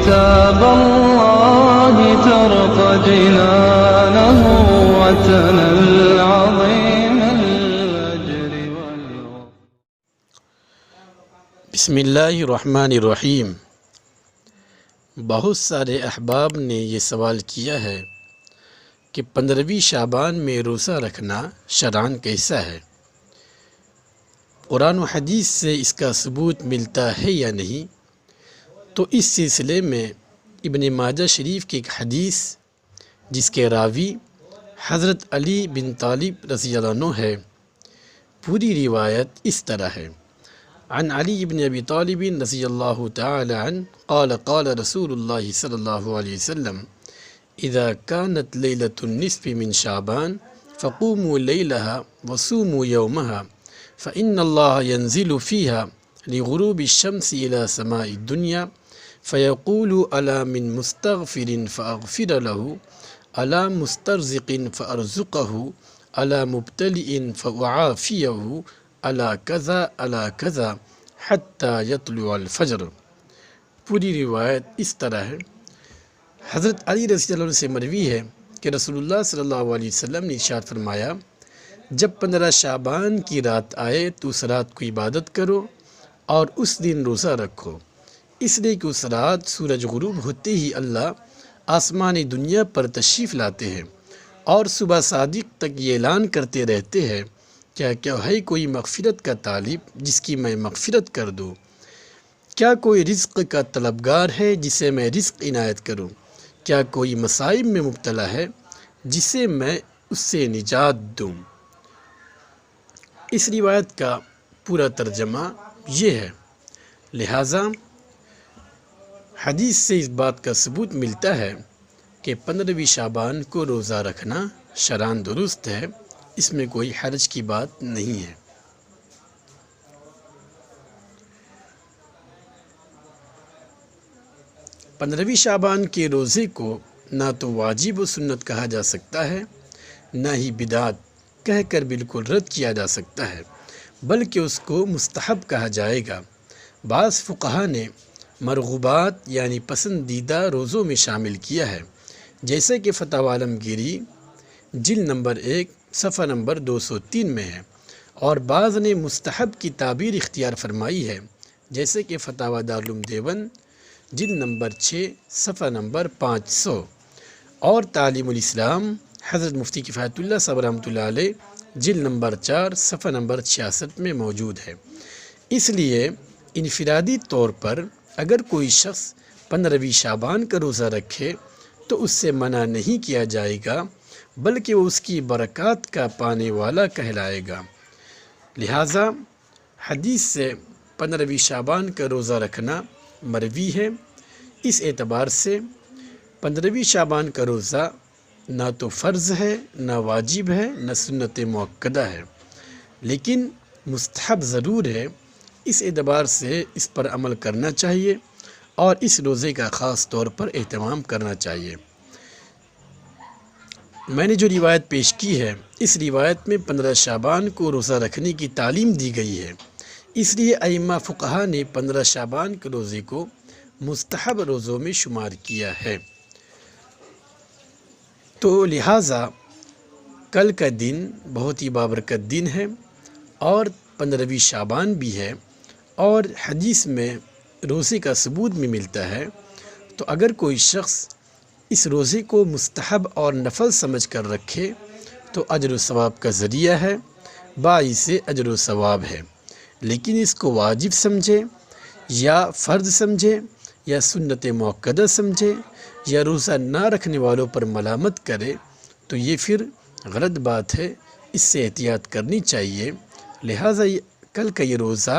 كتاب الله ترقى جنانه وتنال عظيم الأجر والوفاء. بسم اللہ الرحمن الرحیم. بہت سارے احباب نے یہ سوال کیا ہے کہ 15ویں شعبان میں روزہ رکھنا شرعاً کیسا ہے؟ قرآن و حدیث سے اس کا ثبوت ملتا ہے یا نہیں؟ تو اس سلسلے میں ابن ماجہ شریف کی ایک حدیث جس کے راوی حضرت علی بن طالب رضی اللہ عنہ ہے، پوری روایت اس طرح ہے: عن علی بن ابی طالب رضی اللہ تعالی عنہ قال قال رسول اللہ صلی اللہ علیہ وسلم اذا كانت ليلة النصف من شعبان فقوموا ليلها وصوموا يومها فإن الله ينزل فيها لغروب الشمس إلى سماء الدنيا فيقول ألا من مستغفر فأغفر له ألا مسترزق فأرزقه ألا مبتلئ فأعافيه ألا كذا ألا كذا حتى يطلع الفجر. پوری روایت اس طرح ہے. حضرت علی رضی اللہ عنہ سے مروی ہے کہ رسول اللہ صلی اللہ علیہ وسلم نے ارشاد فرمایا: جب 15 شعبان کی رات آئے تو اس رات کو عبادت کرو اور اس دن روزہ رکھو، اس لیے کہ اس رات سورج غروب ہوتے ہی اللہ آسمان دنیا پر تشریف لاتے ہیں اور صبح صادق تک یہ اعلان کرتے رہتے ہیں کیا ہے کوئی مغفرت کا طالب جس کی میں مغفرت کر دوں؟ کیا کوئی رزق کا طلبگار ہے جسے میں رزق عنایت کروں؟ کیا کوئی مصائب میں مبتلا ہے جسے میں اس سے نجات دوں؟ اس روایت کا پورا ترجمہ یہ ہے. لہٰذا حدیث سے اس بات کا ثبوت ملتا ہے کہ 15ویں شعبان کو روزہ رکھنا شرعاً درست ہے، اس میں کوئی حرج کی بات نہیں ہے. پندرہویں شعبان کے روزے کو نہ تو واجب و سنت کہا جا سکتا ہے، نہ ہی بدعت کہہ کر بالکل رد کیا جا سکتا ہے، بلکہ اس کو مستحب کہا جائے گا. بعض فقہا نے مرغوبات یعنی پسندیدہ روزوں میں شامل کیا ہے، جیسے کہ فتاوی عالمگیری جلد نمبر 1 صفحہ نمبر 203 میں ہے، اور بعض نے مستحب کی تعبیر اختیار فرمائی ہے، جیسے کہ فتاوی دارالعلوم دیوبند جلد نمبر 6 صفحہ نمبر 500، اور تعلیم الاسلام حضرت مفتی کفایت اللہ صاحب رحمۃ اللہ علیہ جلد نمبر 4 صفحہ نمبر 66 میں موجود ہے. اس لیے انفرادی طور پر اگر کوئی شخص 15ویں شعبان کا روزہ رکھے تو اس سے منع نہیں کیا جائے گا، بلکہ وہ اس کی برکات کا پانے والا کہلائے گا. لہٰذا حدیث سے 15ویں شعبان کا روزہ رکھنا مروی ہے. اس اعتبار سے 15ویں شعبان کا روزہ نہ تو فرض ہے، نہ واجب ہے، نہ سنت مؤکدہ ہے، لیکن مستحب ضرور ہے. اس اعتبار سے اس پر عمل کرنا چاہیے اور اس روزے کا خاص طور پر اہتمام کرنا چاہیے. میں نے جو روایت پیش کی ہے، اس روایت میں 15 شعبان کو روزہ رکھنے کی تعلیم دی گئی ہے، اس لیے ائمہ فقہا نے 15 شعبان کے روزے کو مستحب روزوں میں شمار کیا ہے. تو لہٰذا کل کا دن بہت ہی بابرکت دن ہے اور 15ویں شعبان بھی ہے، اور حدیث میں روزے کا ثبوت بھی ملتا ہے. تو اگر کوئی شخص اس روزے کو مستحب اور نفل سمجھ کر رکھے تو اجر و ثواب کا ذریعہ ہے، باعث اجر و ثواب ہے. لیکن اس کو واجب سمجھے یا فرض سمجھے یا سنت مؤکدہ سمجھے یا روزہ نہ رکھنے والوں پر ملامت کرے تو یہ پھر غلط بات ہے، اس سے احتیاط کرنی چاہیے. لہٰذا کل کا یہ روزہ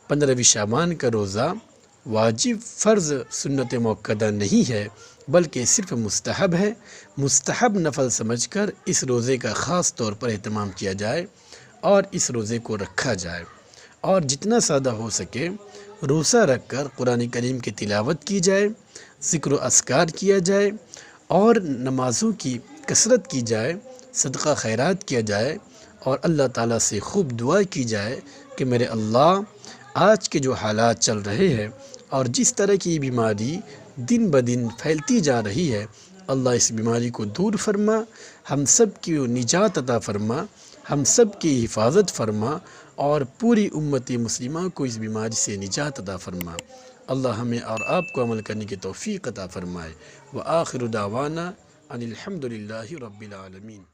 15ویں شعبان کا روزہ واجب فرض سنت مؤکدہ نہیں ہے، بلکہ صرف مستحب ہے. مستحب نفل سمجھ کر اس روزے کا خاص طور پر اہتمام کیا جائے اور اس روزے کو رکھا جائے، اور جتنا سادہ ہو سکے روزہ رکھ کر قرآن کریم کی تلاوت کی جائے، ذکر و اذکار کیا جائے، اور نمازوں کی کثرت کی جائے، صدقہ خیرات کیا جائے، اور اللہ تعالیٰ سے خوب دعا کی جائے کہ میرے اللہ آج کے جو حالات چل رہے ہیں اور جس طرح کی بیماری دن بدن پھیلتی جا رہی ہے، اللہ اس بیماری کو دور فرما، ہم سب کی نجات عطا فرما، ہم سب کی حفاظت فرما، اور پوری امت مسلمہ کو اس بیماری سے نجات عطا فرما۔ اللہ ہمیں اور آپ کو عمل کرنے کی توفیق عطا فرمائے۔ وآخر دعوانا ان الحمد للہ رب العالمین۔